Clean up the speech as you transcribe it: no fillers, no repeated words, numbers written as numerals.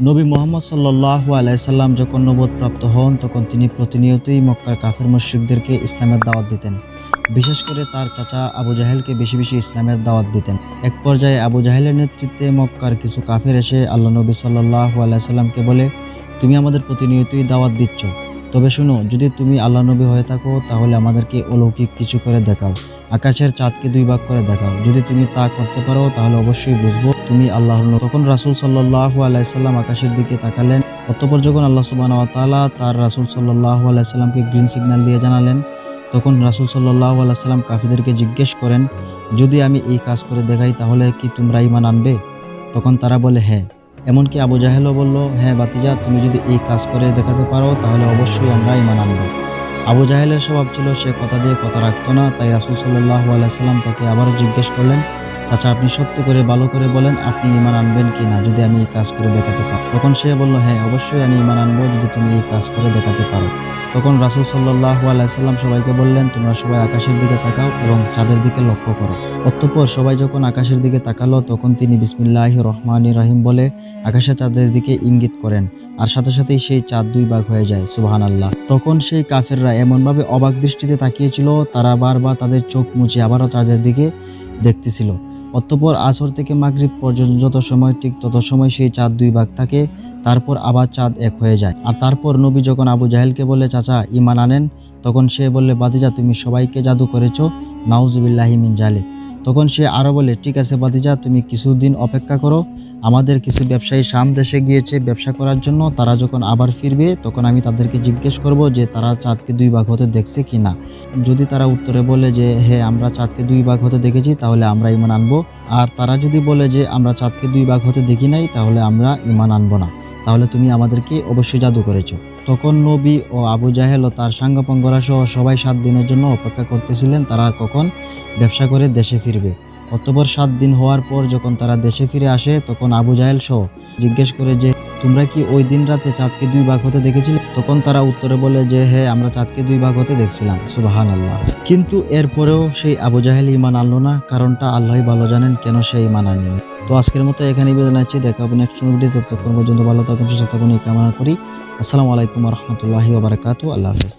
নবী মুহাম্মদ সাল্লাল্লাহু আলাইহি সাল্লাম যখন নবুয়ত প্রাপ্ত হন তখন তিনি প্রতিনিয়তই মক্কার কাফের মুশরিকদেরকে ইসলামের দাওয়াত দিতেন। বিশেষ করে তার চাচা আবু জাহেলকে বেশি বেশি ইসলামের দাওয়াত দিতেন। এক পর্যায়ে আবু জাহেলের নেতৃত্বে মক্কার কিছু কাফের এসে আল্লাহ নবী সাল্লাল্লাহু আলাইহি সাল্লামকে বলে, তুমি আমাদের প্রতিনিয়তই দাওয়াত দিচ্ছ, তবে শুনো, যদি তুমি আল্লাহ নবী হয়ে থাকো তাহলে আমাদেরকে অলৌকিক কিছু করে দেখাও, আকাশের চাঁদকে দুই ভাগ করে দেখাও। যদি তুমি তা করতে পারো তাহলে অবশ্যই বুঝবো তুমি আল্লাহর নবী। তখন রাসূল সাল্লাল্লাহু আলাইহি সাল্লাম আকাশের দিকে তাকালেন। অতঃপর যখন আল্লাহ সুবহানাহু ওয়া তাআলা তার রাসূল সাল্লাল্লাহু আলাইহি সাল্লামকে গ্রিন সিগন্যাল দিয়ে জানালেন, তখন রাসূল সাল্লাল্লাহু আলাইহি সাল্লাম কাফিরদেরকে জিজ্ঞেস করেন, যদি আমি এই কাজ করে দেখাই তাহলে কি তোমরা ঈমান আনবে? তখন তারা বলে হ্যাঁ। এমনকি আবু জাহেলও বলল, হ্যাঁ বাতিজা, তুমি যদি এই কাজ করে দেখাতে পারো তাহলে অবশ্যই আমরা ঈমান আনব। আবু জাহেলের স্বভাব ছিল সে কথা দিয়ে কথা রাখত না। তাই রাসূল সাল্লাল্লাহু আলাইহি সাল্লাম তাকে আবারও জিজ্ঞেস করলেন, চাচা, আপনি সত্যি করে ভালো করে বলেন, আপনি ঈমান আনবেন কিনা যদি আমি এই কাজ করে দেখাতে পারি? তখন সে বলল, হ্যাঁ অবশ্যই আমি ঈমান আনবো যদি তুমি এই কাজ করে দেখাতে পারো। তখন রাসূল সাল্লাল্লাহু আলাইহি সাল্লাম সবাইকে বললেন, তোমরা সবাই আকাশের দিকে তাকাও এবং চাঁদের দিকে লক্ষ্য করো। অতঃপর সবাই যখন আকাশের দিকে তাকালো তখন তিনি বিসমিল্লাহির রহমানির রহিম বলে আকাশে চাঁদের দিকে ইঙ্গিত করেন, আর সাথে সাথেই সেই চাঁদ দুই ভাগ হয়ে যায়। সুবহানাল্লাহ। তখন সেই কাফেররা এমনভাবে অবাক দৃষ্টিতে তাকিয়েছিল, তারা বারবার তাদের চোখ মুছে আবারও চাঁদের দিকে দেখতেছিল। অতঃপর আসর থেকে মাগরিব পর্যন্ত যত সময় ঠিক তত সময় সেই চাঁদ দুই ভাগ থাকে, তারপর আবার চাঁদ এক হয়ে যায়। আর তারপর নবী যখন আবু জাহেলকে বলে, চাচা ঈমান আনেন, তখন সে বললে, বাতিজা, তুমি সবাইকে জাদু করেছো, নাউজুবিল্লাহি মিন জালিক। তখন সে আরো বলে, ঠিক আছে বাতিজা, তুমি কিছুদিন অপেক্ষা করো, আমাদের কিছু ব্যবসায়ী শাম দেশে গিয়েছে ব্যবসা করার জন্য, তারা যখন আবার ফিরবে তখন আমি তাদেরকে জিজ্ঞেস করব যে তারা চাঁদকে দুই ভাগ হতে দেখছে কিনা। যদি তারা উত্তরে বলে যে হ্যাঁ আমরা চাঁদকে দুই ভাগ হতে দেখেছি তাহলে আমরা ঈমান আনবো, আর তারা যদি বলে যে আমরা চাঁদকে দুই ভাগ হতে দেখি নাই তাহলে আমরা ঈমান আনবো না, তাহলে তুমি আমাদেরকে অবশ্যই জাদু করেছো। তখন নবী ও আবু জাহেল ও তার সাঙ্গপাঙ্গরা সহ সবাই 7 দিনের জন্য অপেক্ষা করতেছিলেন তারা কখন ব্যবসা করে দেশে ফিরবে। অতঃপর 7 দিন হওয়ার পর যখন তারা দেশে ফিরে আসে তখন আবু জাহেল সহ জিজ্ঞেস করে যে তোমরা কি ওই দিন রাতে চাঁদকে দুই ভাগ হতে দেখেছিলে? তখন তারা উত্তরে বলে যে হ্যাঁ আমরা চাঁদকে দুই ভাগ হতে দেখছিলাম। সুবহানাল্লাহ। কিন্তু এরপরেও সেই আবু জাহেল ঈমান আনলো না। কারণটা আল্লাহই ভালো জানেন কেন সে ঈমান আনেনি। তো আজকের মতো এখানেই বিদায় নিচ্ছি। দেখা হবে নেক্সট ভিডিও। ততক্ষণ পর্যন্ত ভালো থাকুন, সুস্থ থাকুন এই কামনা করি। আসসালামু আলাইকুম ওয়া রাহমাতুল্লাহি ওয়া বারাকাতুহু। আল্লাহ হাফেজ।